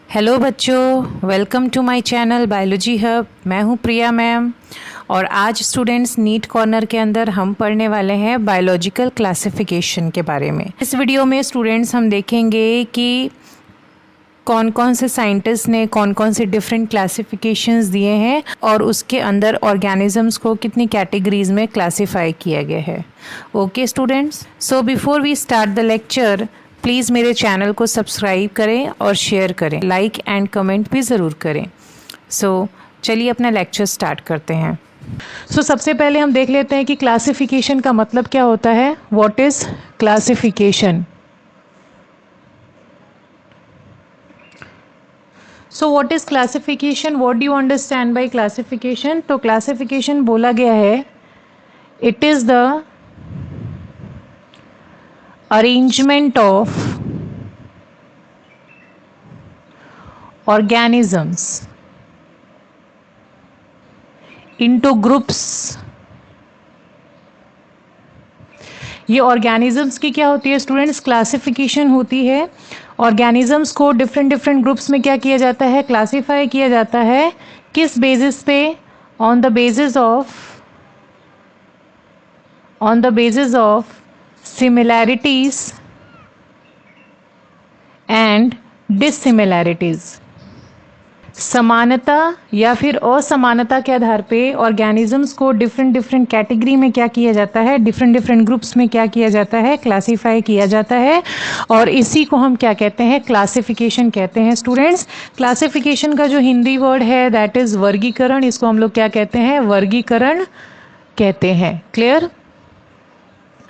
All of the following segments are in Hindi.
हेलो बच्चों, welcome to my channel biology hub. मैं हूं प्रिया मैम और आज स्टूडेंट्स नीट कॉर्नर के अंदर हम पढ़ने वाले हैं बायोलॉजिकल क्लासिफिकेशन के बारे में। इस वीडियो में स्टूडेंट्स हम देखेंगे कि कौन कौन से साइंटिस्ट ने कौन कौन से डिफरेंट क्लासिफिकेशंस दिए हैं और उसके अंदर ऑर्गेनिजम्स को कितनी कैटेगरीज में क्लासिफाई किया गया है। Okay students, so before we start the lecture please मेरे चैनल को सब्सक्राइब करें और शेयर करें, लाइक एंड कमेंट भी ज़रूर करें। सो चलिए अपना लेक्चर स्टार्ट करते हैं। सबसे पहले हम देख लेते हैं कि क्लासिफिकेशन का मतलब क्या होता है। What is classification? So what is classification? What do you understand by classification? तो क्लासिफिकेशन बोला गया है, it is the arrangement of organisms into groups। ये ऑर्गेनिजम्स की क्या होती है स्टूडेंट्स? क्लासिफिकेशन होती है। ऑर्गेनिजम्स को डिफरेंट डिफरेंट ग्रुप्स में क्या किया जाता है? क्लासीफाई किया जाता है। किस बेसिस पे? On the basis of similarities and dissimilarities. समानता या फिर असमानता के आधार पे ऑर्गेनिजम्स को डिफरेंट डिफरेंट कैटेगरी में क्या किया जाता है? डिफरेंट डिफरेंट ग्रुप्स में क्या किया जाता है? क्लासीफाई किया जाता है। और इसी को हम क्या कहते हैं? क्लासिफिकेशन कहते हैं स्टूडेंट्स। क्लासिफिकेशन का जो हिंदी वर्ड है दैट इज वर्गीकरण। इसको हम लोग क्या कहते हैं? वर्गीकरण कहते हैं। क्लियर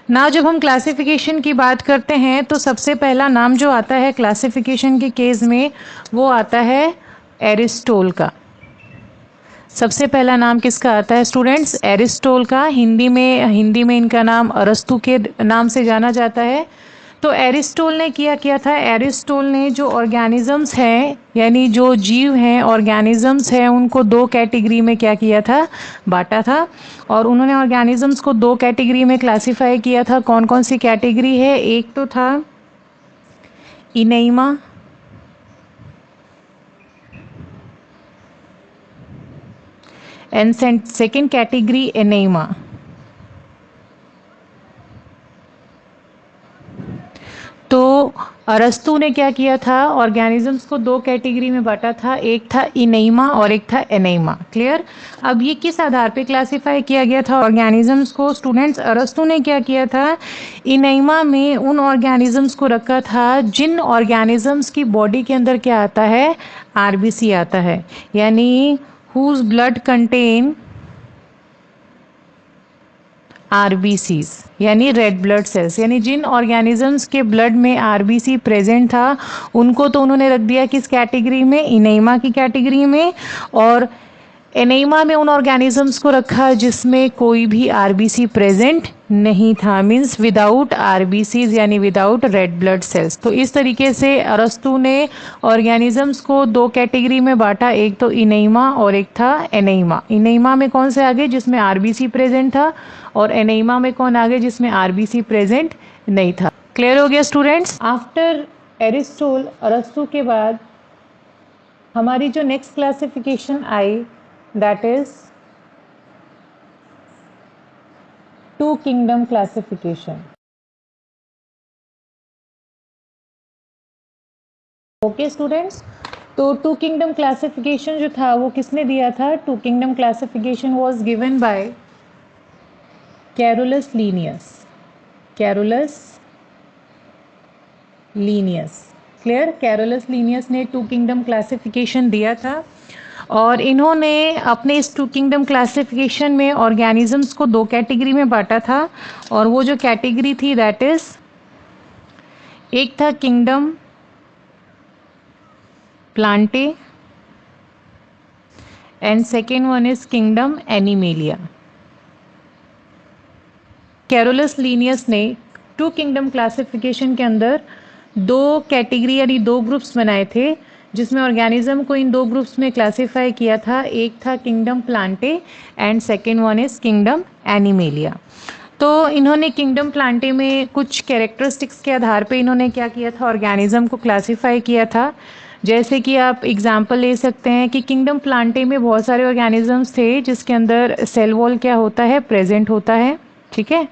ना? जब हम क्लासिफिकेशन की बात करते हैं तो सबसे पहला नाम जो आता है क्लासिफिकेशन के केस में वो आता है एरिस्टोल का। सबसे पहला नाम किसका आता है स्टूडेंट्स? एरिस्टोल का। हिंदी में इनका नाम अरस्तु के नाम से जाना जाता है। तो एरिस्टोल ने किया था, एरिस्टोल ने जो ऑर्गेनिजम्स हैं यानी जो जीव हैं, ऑर्गेनिजम्स हैं, उनको दो कैटेगरी में क्या किया था? बांटा था। और उन्होंने ऑर्गेनिजम्स को दो कैटेगरी में क्लासीफाई किया था। कौन कौन सी कैटेगरी है? एक तो था enema and second category enema. तो अरस्तु ने क्या किया था? ऑर्गेनिजम्स को दो कैटेगरी में बांटा था, एक था इनेमा और एक था एनेमा। क्लियर? अब ये किस आधार पे क्लासिफाई किया गया था ऑर्गेनिजम्स को स्टूडेंट्स? अरस्तु ने क्या किया था? इनेमा में उन ऑर्गेनिजम्स को रखा था जिन ऑर्गेनिजम्स की बॉडी के अंदर क्या आता है? आरबीसी आता है, यानी हुज ब्लड कंटेन आरबीसीज यानी रेड ब्लड सेल्स। यानी जिन ऑर्गेनिजम्स के ब्लड में आरबीसी प्रेजेंट था उनको तो उन्होंने रख दिया किस कैटेगरी में? इनेमा की कैटेगरी में। और एनेमा में उन ऑर्गेनिजम्स को रखा जिसमें कोई भी आरबीसी प्रेजेंट नहीं था, मीन्स विदाउट आरबीसीज यानी विदाउट रेड ब्लड सेल्स। तो इस तरीके से अरस्तु ने ऑर्गेनिजम्स को दो कैटेगरी में बांटा, एक तो इनेमा और एक था एनेमा। इनेमा में कौन से आगे? जिसमें आरबीसी प्रेजेंट था। और एनेमा में कौन आगे? जिसमें आरबीसी प्रेजेंट नहीं था। क्लियर हो गया स्टूडेंट्स? आफ्टर एरिस्टोल, अरस्तु के बाद हमारी जो नेक्स्ट क्लासिफिकेशन आई that is two kingdom classification। Okay students, तो टू किंगडम क्लासिफिकेशन जो था वो किसने दिया था? Two kingdom classification was given by Carolus Linnaeus. Clear? Carolus Linnaeus ने टू किंगडम क्लासिफिकेशन दिया था और इन्होंने अपने इस टू किंगडम क्लासिफिकेशन में ऑर्गेनिजम्स को दो कैटेगरी में बांटा था। और वो जो कैटेगरी थी दैट इज, एक था kingdom Plantae and second one is kingdom animalia. Carolus Linnaeus ने टू किंगडम क्लासिफिकेशन के अंदर दो कैटेगरी यानी दो ग्रुप्स बनाए थे जिसमें ऑर्गेनिज्म को इन दो ग्रुप्स में क्लासिफाई किया था। एक था kingdom Plantae and second one is kingdom animalia. तो इन्होंने किंगडम प्लांटे में कुछ कैरेक्टरिस्टिक्स के आधार पे इन्होंने क्या किया था? ऑर्गेनिज्म को क्लासिफाई किया था। जैसे कि आप एग्जाम्पल ले सकते हैं कि किंगडम प्लांटे में बहुत सारे ऑर्गेनिजम्स थे जिसके अंदर सेल वॉल क्या होता है, प्रेजेंट होता है, ठीक है।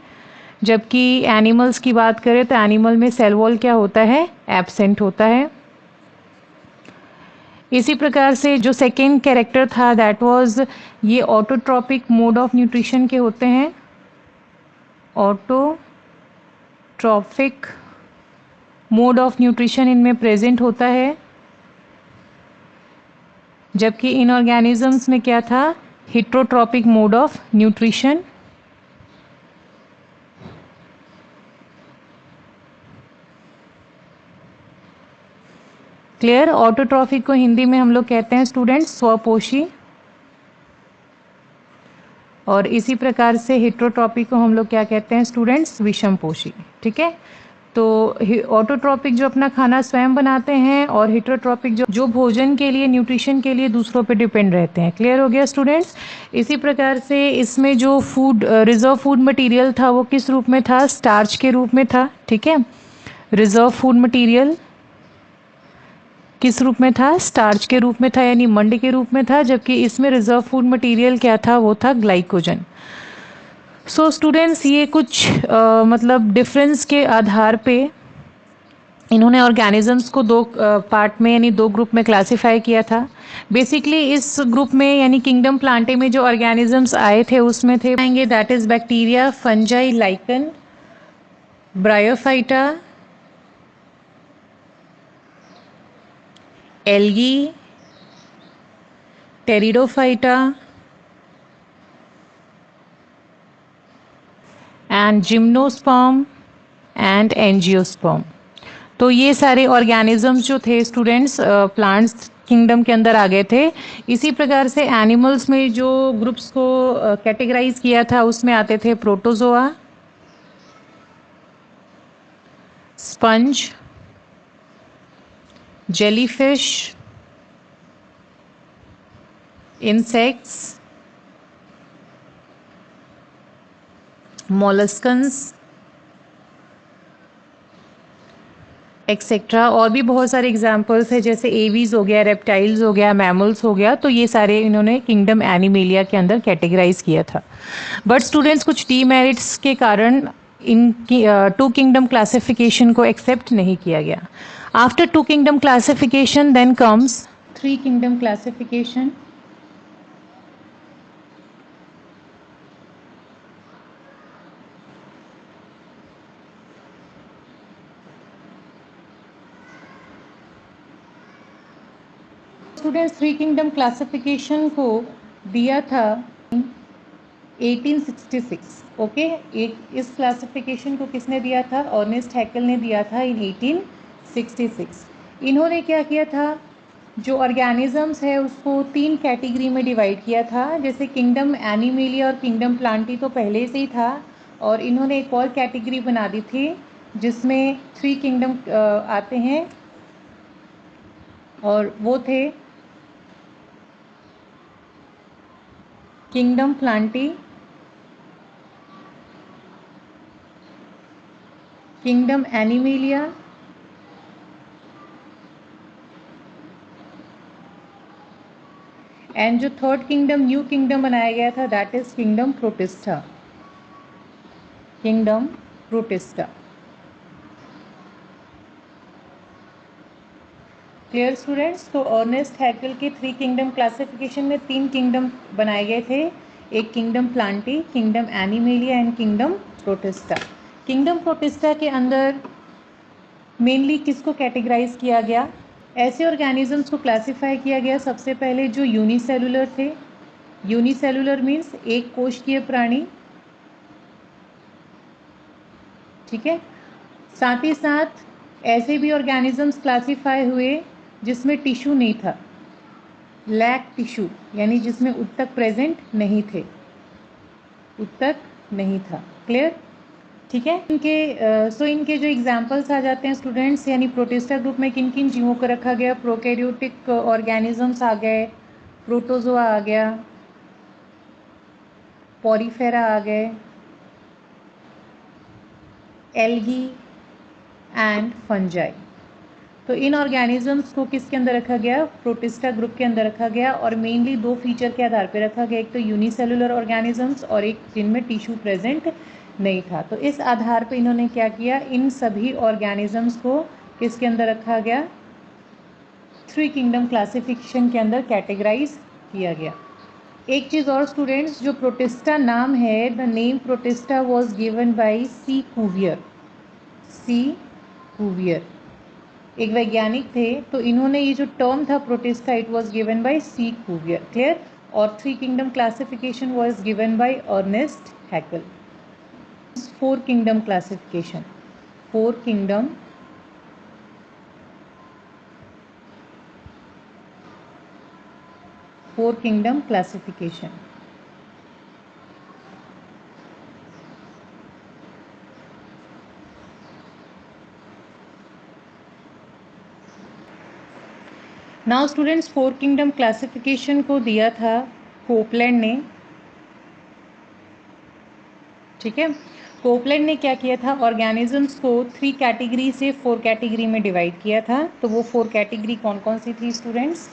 जबकि एनिमल्स की बात करें तो एनिमल में सेल वॉल क्या होता है, एब्सेंट होता है। इसी प्रकार से जो सेकेंड कैरेक्टर था दैट वाज, ये ऑटोट्रॉपिक मोड ऑफ न्यूट्रिशन के होते हैं, ऑटोट्रॉपिक मोड ऑफ न्यूट्रिशन इनमें प्रेजेंट होता है। जबकि इन ऑर्गेनिजम्स में क्या था, heterotrophic mode of nutrition. Clear. Autotrophic को हिंदी में हम लोग कहते हैं स्टूडेंट्स स्वपोषी, और इसी प्रकार से हेट्रोट्रॉपिक को हम लोग क्या कहते हैं स्टूडेंट्स, विषमपोषी, ठीक है। तो ऑटोट्रॉपिक जो अपना खाना स्वयं बनाते हैं और हेट्रोट्रॉपिक जो भोजन के लिए, न्यूट्रिशन के लिए दूसरों पे डिपेंड रहते हैं। क्लियर हो गया स्टूडेंट्स। इसी प्रकार से इसमें जो फूड रिजर्व फूड मटेरियल था वो किस रूप में था, स्टार्च के रूप में था, ठीक है। रिजर्व फूड मटेरियल किस रूप में था, स्टार्च के रूप में था, यानी मंड के रूप में था। जबकि इसमें रिजर्व फूड मटेरियल क्या था, वो था ग्लाइकोजन। सो स्टूडेंट्स ये कुछ मतलब डिफरेंस के आधार पे इन्होंने ऑर्गेनिजम्स को दो पार्ट में यानी दो ग्रुप में क्लासिफाई किया था। बेसिकली इस ग्रुप में यानी किंगडम प्लांटे में जो ऑर्गेनिजम्स आए थे उसमें थे आएंगे that is bacteria, fungi, lichen, bryophyta, algae, pteridophyta and gymnosperm and angiosperm. तो ये सारे ऑर्गेनिजम्स जो थे स्टूडेंट्स प्लांट्स किंगडम के अंदर आ गए थे। इसी प्रकार से एनिमल्स में जो ग्रुप्स को कैटेगराइज किया था उसमें आते थे protozoa, sponge, jellyfish, insects, molluscans etcetera. और भी बहुत सारे एग्जाम्पल्स है जैसे एवीज हो गया, रेप्टाइल्स हो गया, मैमल्स हो गया। तो ये सारे इन्होंने किंगडम एनिमेलिया के अंदर कैटेगराइज किया था। बट स्टूडेंट्स कुछ डीमेरिट्स के कारण इन टू किंगडम क्लासिफिकेशन को एक्सेप्ट नहीं किया गया। After two kingdom classification then comes three kingdom classification. Students three kingdom classification को दिया था 1866। ओके, एक इस क्लासिफिकेशन को किसने दिया था, अर्नेस्ट हैकेल ने दिया था इन 1866। इन्होंने क्या किया था, जो ऑर्गेनिजम्स है उसको तीन कैटेगरी में डिवाइड किया था। जैसे किंगडम एनिमेलिया और किंगडम प्लांटी तो पहले से ही था, और इन्होंने एक और कैटेगरी बना दी थी जिसमें थ्री किंगडम आते हैं, और वो थे kingdom Plantae, kingdom animalia and जो थर्ड किंगडम न्यू किंगडम बनाया गया था that is kingdom protista, kingdom protista. Clear students. तो अर्नेस्ट हैकेल के थ्री किंगडम क्लासिफिकेशन में तीन किंगडम बनाए गए थे, एक kingdom Plantae, kingdom animalia and kingdom protista. Kingdom protista के अंदर मेनली किसको कैटेगराइज किया गया, ऐसे ऑर्गेनिजम्स को क्लासिफाई किया गया सबसे पहले जो यूनिसेलुलर थे। यूनिसेलुलर मीन्स एक कोशिकीय प्राणी, ठीक है। साथ ही साथ ऐसे भी ऑर्गेनिजम्स क्लासिफाई हुए जिसमें टिश्यू नहीं था, लैक टिश्यू, यानी जिसमें उत्तक प्रेजेंट नहीं थे, उत्तक नहीं था। क्लियर, ठीक है। इनके जो एग्जाम्पल्स आ जाते हैं स्टूडेंट्स, यानी प्रोटिस्टा ग्रुप में किन किन जीवों को रखा गया, प्रोकैरियोटिक ऑर्गेनिजम्स आ गए, प्रोटोजोआ आ गया, पॉरीफेरा आ गए, एल्गी एंड फंजाई। तो इन ऑर्गेनिजम्स को किसके अंदर रखा गया, प्रोटिस्टा ग्रुप के अंदर रखा गया, और मेनली दो फीचर के आधार पर रखा गया, एक तो यूनिसेलुलर ऑर्गेनिजम्स और एक जिनमें टिश्यू प्रेजेंट नहीं था। तो इस आधार पे इन्होंने क्या किया, इन सभी ऑर्गेनिजम्स को किसके अंदर रखा गया, थ्री किंगडम क्लासिफिकेशन के अंदर कैटेगराइज किया गया। एक चीज़ और स्टूडेंट्स, जो प्रोटिस्टा नाम है, the name protista was given by C Cuvier. C Cuvier एक वैज्ञानिक थे, तो इन्होंने ये जो टर्म था protista, it was given by C Cuvier, clear. और three kingdom classification was given by Ernest Haeckel. Four kingdom classification, four kingdom classification. Now students, four kingdom classification को दिया था कोपलैंड ने, ठीक है। कोपलैंड ने क्या किया था, ऑर्गेनिजम्स को थ्री कैटेगरी से फोर कैटेगरी में डिवाइड किया था। तो वो फोर कैटेगरी कौन कौन सी थी students?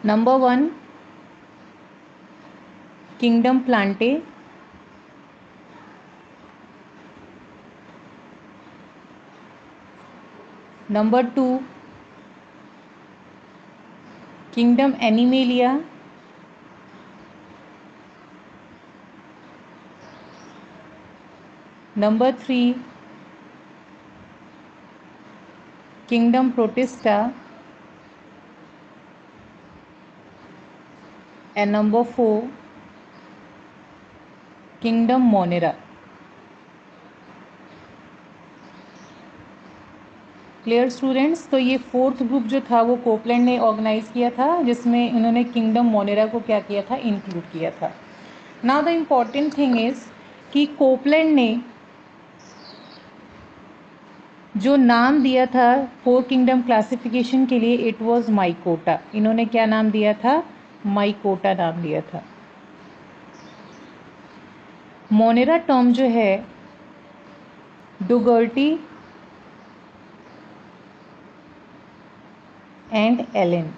Number 1 kingdom plantae, number 2 kingdom animalia, number 3 kingdom protista, and number 4 kingdom Monera. Clear students? तो ये फोर्थ ग्रुप जो था वो कोपलैंड ने ऑर्गेनाइज किया था, जिसमें इन्होंने किंगडम मोनेरा को क्या किया था, इंक्लूड किया था। Now the important thing is कि कोपलैंड ने जो नाम दिया था फोर किंगडम क्लासिफिकेशन के लिए, इट वाज माइकोटा। इन्होंने क्या नाम दिया था, माइकोटा नाम दिया था। मोनेरा टर्म जो है, डुगर्टी एंड एलन,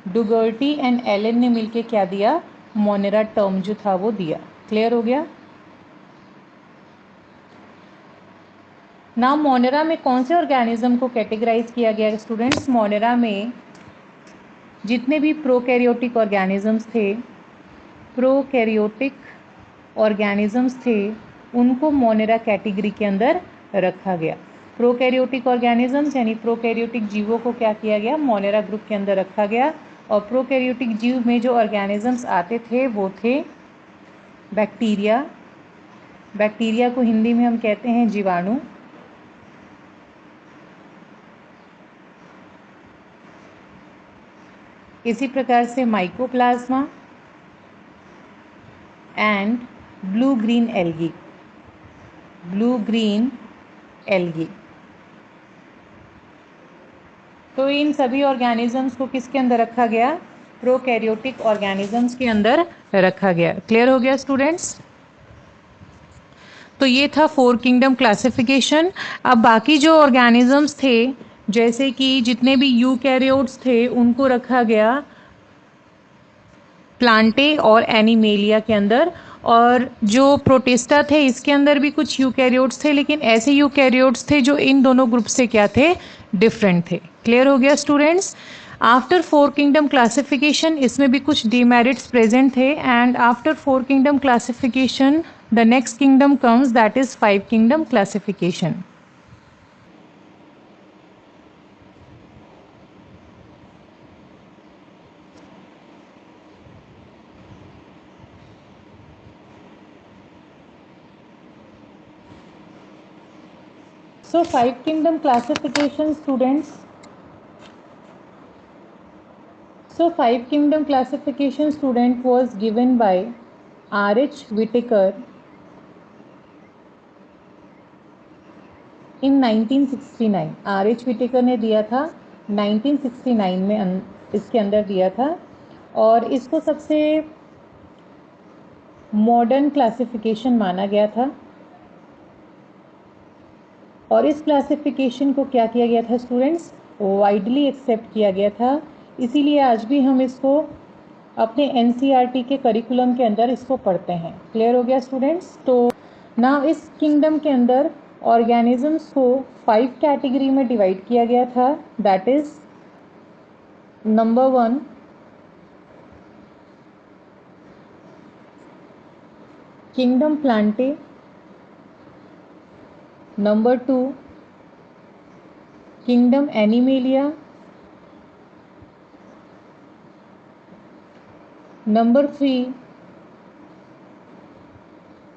डुगर्टी एंड एलन ने मिलके क्या दिया, मोनेरा टर्म जो था वो दिया। क्लियर हो गया? ना मोनेरा में कौन से ऑर्गेनिज्म को कैटेगराइज किया गया स्टूडेंट्स? मोनेरा में जितने भी प्रोकैरियोटिक ऑर्गेनिजम्स थे, प्रोकैरियोटिक ऑर्गेनिजम्स थे, उनको मोनेरा कैटेगरी के अंदर रखा गया। प्रोकैरियोटिक ऑर्गेनिजम्स यानी प्रोकैरियोटिक जीवों को क्या किया गया, मोनेरा ग्रुप के अंदर रखा गया। और प्रोकैरियोटिक जीव में जो ऑर्गेनिजम्स आते थे वो थे बैक्टीरिया, बैक्टीरिया को हिंदी में हम कहते हैं जीवाणु, इसी प्रकार से mycoplasma and blue green algae, blue green algae. तो इन सभी ऑर्गेनिजम्स को किसके अंदर रखा गया, प्रोकैरियोटिक ऑर्गेनिजम्स के अंदर रखा गया। क्लियर हो गया स्टूडेंट्स? तो ये था फोर किंगडम क्लासिफिकेशन। अब बाकी जो ऑर्गेनिजम्स थे, जैसे कि जितने भी यूकैरियोट्स थे, उनको रखा गया प्लांटे और एनिमेलिया के अंदर। और जो प्रोटिस्टा थे, इसके अंदर भी कुछ यूकैरियोट्स थे, लेकिन ऐसे यूकैरियोट्स थे जो इन दोनों ग्रुप से क्या थे, डिफरेंट थे। क्लियर हो गया students? After four kingdom classification इसमें भी कुछ डीमेरिट्स प्रेजेंट थे, and after four kingdom classification the next kingdom comes, that is five kingdom classification. So five kingdom classification students. So five kingdom classification student was given by R.H. Whitaker in 1969. R.H. Whitaker ने दिया था 1969 में, इसके अंदर दिया था, और इसको सबसे मॉडर्न क्लासिफिकेशन माना गया था। और इस क्लासिफिकेशन को क्या किया गया था स्टूडेंट्स, वाइडली एक्सेप्ट किया गया था। इसीलिए आज भी हम इसको अपने एनसीईआरटी के करिकुलम के अंदर इसको पढ़ते हैं। क्लियर हो गया स्टूडेंट्स। तो ना इस किंगडम के अंदर ऑर्गेनिजम्स को 5 कैटेगरी में डिवाइड किया गया था। That is number 1 kingdom plantae, number 2 kingdom animalia, number 3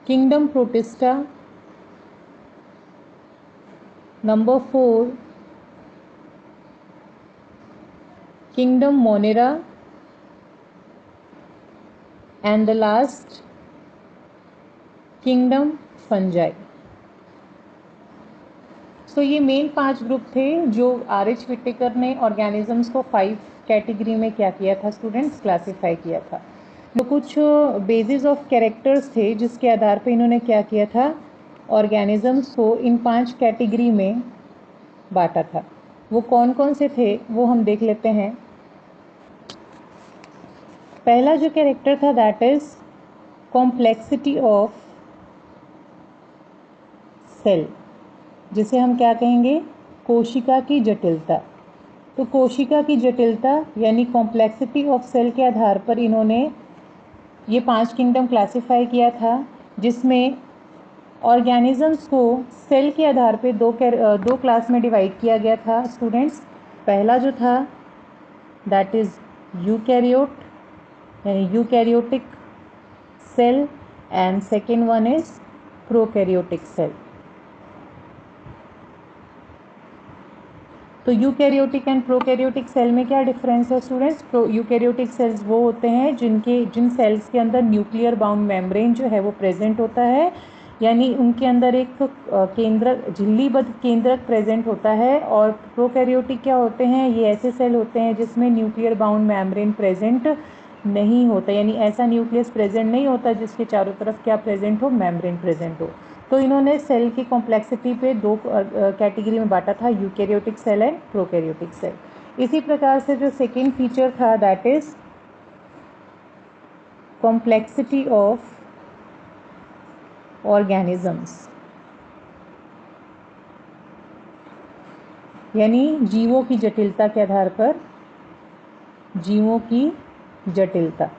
kingdom protista, number 4 kingdom monera, and the last kingdom fungi. So ये मेन 5 ग्रुप थे जो आर.एच. व्हिटेकर ने ऑर्गेनिजम्स को 5 कैटेगरी में क्या किया था स्टूडेंट्स, क्लासिफाई किया था। तो कुछ बेसिस ऑफ कैरेक्टर्स थे जिसके आधार पे इन्होंने क्या किया था, ऑर्गेनिजम्स को इन 5 कैटेगरी में बांटा था। वो कौन कौन से थे वो हम देख लेते हैं। पहला जो कैरेक्टर था that is complexity of cell, जिसे हम क्या कहेंगे, कोशिका की जटिलता। तो कोशिका की जटिलता यानी कॉम्प्लेक्सिटी ऑफ सेल के आधार पर इन्होंने ये 5 किंगडम क्लासिफाई किया था, जिसमें ऑर्गेनिजम्स को सेल के आधार पे दो क्लास में डिवाइड किया गया था स्टूडेंट्स। पहला जो था दैट इज यूकैरियोट यानी eukaryotic cell, and second one is prokaryotic cell. तो यूकैरियोटिक एंड प्रोकैरियोटिक सेल में क्या डिफरेंस है स्टूडेंट्स। यूकैरियोटिक सेल्स वो होते हैं जिन सेल्स के अंदर न्यूक्लियर बाउंड मेम्ब्रेन जो है वो प्रेजेंट होता है, यानी उनके अंदर एक केंद्रक झिल्लीबद्ध केंद्रक प्रेजेंट होता है। और प्रोकैरियोटिक क्या होते हैं, ये ऐसे सेल होते हैं जिसमें न्यूक्लियर बाउंड मेम्ब्रेन प्रेजेंट नहीं होता, यानी ऐसा न्यूक्लियस प्रेजेंट नहीं होता जिसके चारों तरफ क्या प्रेजेंट हो, मेम्ब्रेन प्रेजेंट हो। तो इन्होंने सेल की कॉम्प्लेक्सिटी पे 2 कैटेगरी में बांटा था, eukaryotic cell and prokaryotic cell. इसी प्रकार से जो सेकेंड फीचर था that is complexity of organisms, यानी जीवों की जटिलता के आधार पर जीवों की जटिलता।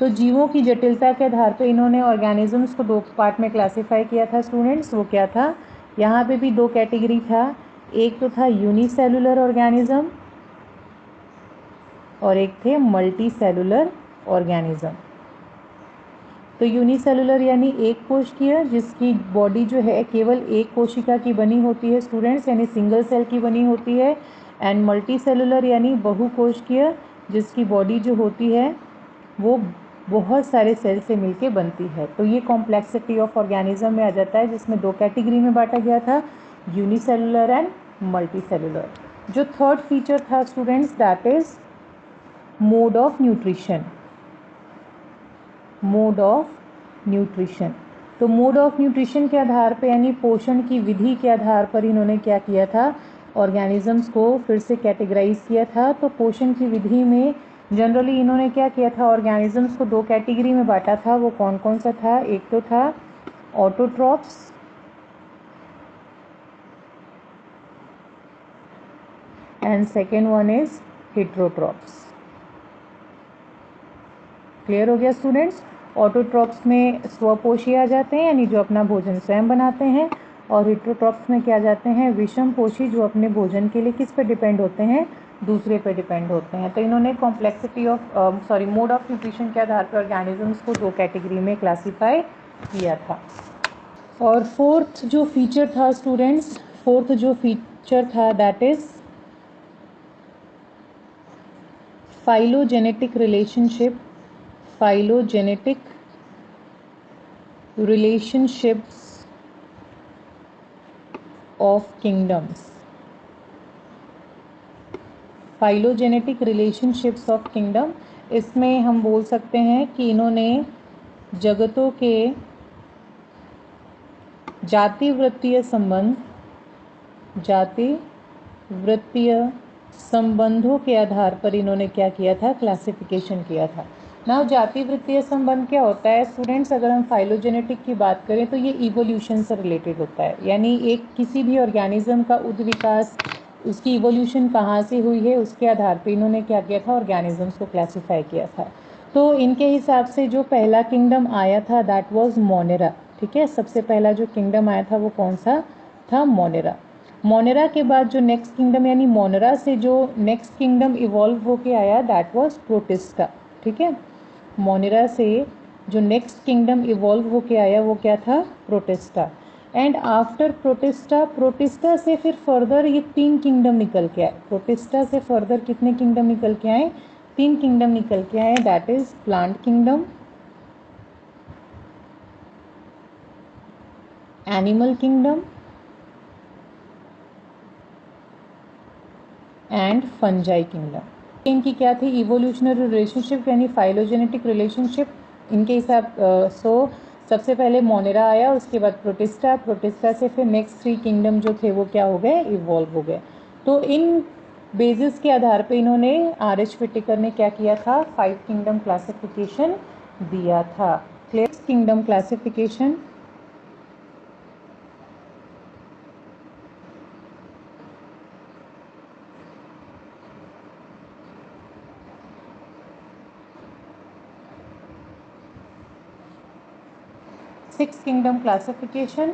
तो जीवों की जटिलता के आधार पर इन्होंने ऑर्गेनिजम्स को 2 पार्ट में क्लासिफाई किया था स्टूडेंट्स। वो क्या था, यहाँ पे भी 2 कैटेगरी था। एक तो था यूनिसेलुलर ऑर्गेनिज्म और एक थे मल्टी सेलुलर ऑर्गेनिज्म। तो यूनिसेलुलर यानी एक कोशिकीय, जिसकी बॉडी जो है केवल एक कोशिका की बनी होती है स्टूडेंट्स, यानी सिंगल सेल की बनी होती है। एंड मल्टी सेलुलर यानी बहुकोशिकीय, जिसकी बॉडी जो होती है वो बहुत सारे सेल से मिलके बनती है। तो ये कॉम्प्लेक्सिटी ऑफ ऑर्गेनिज्म में आ जाता है, जिसमें 2 कैटेगरी में बांटा गया था, यूनिसेलुलर एंड मल्टी सेलुलर। जो थर्ड फीचर था students that is mode of nutrition. Mode of nutrition, तो मोड ऑफ न्यूट्रिशन के आधार पर यानी पोषण की विधि के आधार पर इन्होंने क्या किया था, ऑर्गेनिजम्स को फिर से कैटेगराइज किया था। तो पोषण की विधि में जनरली इन्होंने क्या किया था, ऑर्गेनिजम्स को 2 कैटेगरी में बांटा था। वो कौन कौन सा था, एक तो था autotrophs and second one is heterotrophs. Clear हो गया स्टूडेंट्स। ऑटोट्रॉप्स में स्वपोषी आ जाते हैं, यानी जो अपना भोजन स्वयं बनाते हैं, और हेटेरोट्रॉप्स में क्या जाते हैं, विषमपोषी, जो अपने भोजन के लिए किस पे डिपेंड होते हैं, दूसरे पे डिपेंड होते हैं। तो इन्होंने complexity of mode of nutrition के आधार पर ऑर्गेनिजम्स को 2 कैटेगरी में क्लासीफाई किया था। और फोर्थ जो फीचर था स्टूडेंट्स, फोर्थ जो फीचर था that is phylogenetic relationship. Phylogenetic relationships of kingdoms। Phylogenetic relationships of kingdom, इसमें हम बोल सकते हैं कि इन्होंने जगतों के जाति वृत्तीय संबंध जाति वृत्तीय संबंधों के आधार पर इन्होंने क्या किया था, क्लासिफिकेशन किया था। नाउ जाति वृत्तीय संबंध क्या होता है स्टूडेंट्स, अगर हम फाइलोजेनेटिक की बात करें तो ये इवोल्यूशन से रिलेटेड होता है, यानी एक किसी भी ऑर्गेनिज्म का उद्ध विकास, उसकी इवोल्यूशन कहाँ से हुई है उसके आधार पर इन्होंने क्या किया था, ऑर्गेनिजम्स को क्लासीफाई किया था। तो इनके हिसाब से जो पहला किंगडम आया था दैट वाज मोनेरा, ठीक है, सबसे पहला जो किंगडम आया था वो कौन सा था, मोनेरा। मोनेरा के बाद जो नेक्स्ट किंगडम यानी मोनेरा से जो नेक्स्ट किंगडम इवॉल्व होके आया दैट वाज प्रोटिस्टा, ठीक है। मोनेरा से जो नेक्स्ट किंगडम इवॉल्व होके आया वो क्या था, protista. And after protista, protista से फिर फर्दर ये 3 किंगडम निकल के आए, प्रोटिस्टा से फर्दर कितने किंगडम निकल के आए, 3 किंगडम निकल के आए, that is plant kingdom, animal kingdom and fungi kingdom. इनकी क्या थी, इवोल्यूशनरी रिलेशनशिप यानी फाइलोजेनेटिक रिलेशनशिप इनके हिसाब सबसे पहले मोनेरा आया, उसके बाद प्रोटिस्टा, प्रोटिस्टा से फिर नेक्स्ट 3 किंगडम जो थे वो क्या हो गए, इवॉल्व हो गए। तो इन बेसिस के आधार पे इन्होंने R.H. व्हिटेकर ने क्या किया था, 5 किंगडम क्लासिफिकेशन दिया था। Clear, kingdom classification six kingdom classification.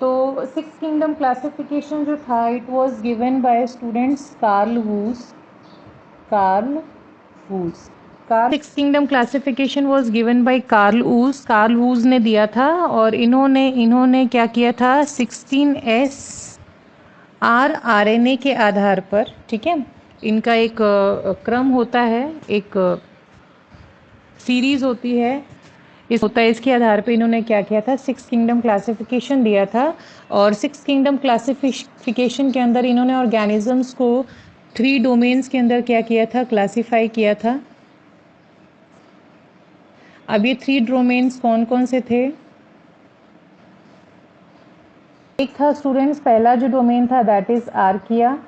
तो सिक्स किंगडम क्लासिफिकेशन जो था it was given by students Carl Woese. Six kingdom classification was given by Carl Woese ने दिया था और इन्होंने क्या किया था, 16S RNA के आधार पर, ठीक है, इनका एक क्रम होता है, एक सीरीज होती है, इसके आधार पे इन्होंने क्या किया था, 6 किंगडम क्लासिफिकेशन दिया था। और 6 किंगडम क्लासिफिकेशन के अंदर इन्होंने ऑर्गेनिजम्स को 3 डोमेन्स के अंदर क्या किया था, क्लासीफाई किया था। अब ये 3 डोमेन्स कौन कौन से थे, एक था स्टूडेंट्स, पहला जो डोमेन था that is archaea,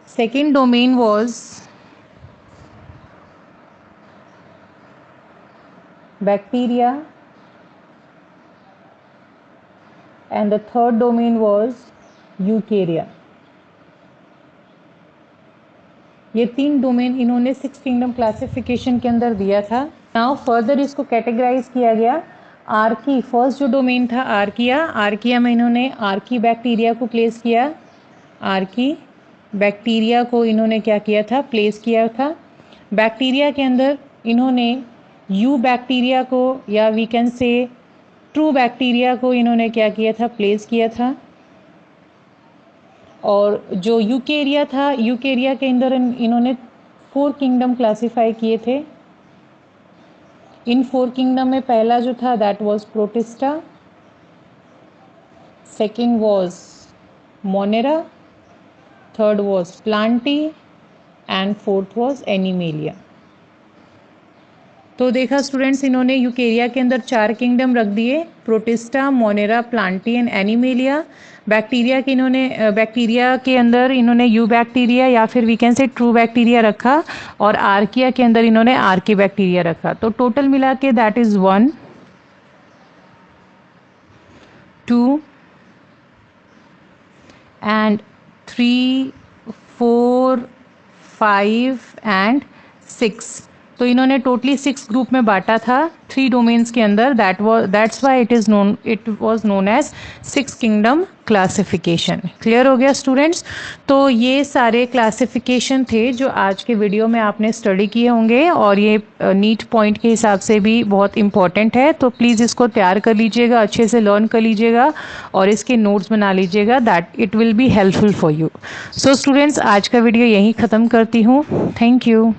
second domain was bacteria and the third domain was eukarya। ये 3 डोमेन इन्होंने 6 किंगडम क्लासिफिकेशन के अंदर दिया था। नाउ फर्दर इसको कैटेगराइज किया गया। आर्की, फर्स्ट जो डोमेन था आर्किया में इन्होंने आर्की बैक्टीरिया को प्लेस किया, आर्की बैक्टीरिया को इन्होंने क्या किया था, प्लेस किया था। बैक्टीरिया के अंदर इन्होंने यू बैक्टीरिया को या we can say true bacteria को इन्होंने क्या किया था, प्लेस किया था। और जो यूकेरिया था, यूकेरिया के अंदर इन्होंने 4 किंगडम क्लासीफाई किए थे। इन 4 किंगडम में पहला जो था that was protista, second was Monera, third was Plantae and fourth was animalia. तो देखा स्टूडेंट्स, इन्होंने यूकेरिया के अंदर 4 किंगडम रख दिए, protista, monera, plantae and animalia. Bacteria के अंदर इन्होंने यू बैक्टीरिया या फिर we can say true bacteria रखा और आर्किया के अंदर इन्होंने आर्की बैक्टीरिया रखा। तो टोटल मिला के दैट इज 1 2 एंड 3 4 5 एंड 6। तो इन्होंने टोटली 6 ग्रुप में बांटा था 3 डोमेन्स के अंदर। That's why it was known as 6 kingdom classification. Clear हो गया स्टूडेंट्स? तो ये सारे क्लासिफिकेशन थे जो आज के वीडियो में आपने स्टडी किए होंगे और ये नीट पॉइंट के हिसाब से भी बहुत इंपॉर्टेंट है। तो प्लीज़ इसको तैयार कर लीजिएगा, अच्छे से लर्न कर लीजिएगा और इसके नोट्स बना लीजिएगा, that it will be helpful for you. So students, आज का वीडियो यहीं ख़त्म करती हूँ। Thank you.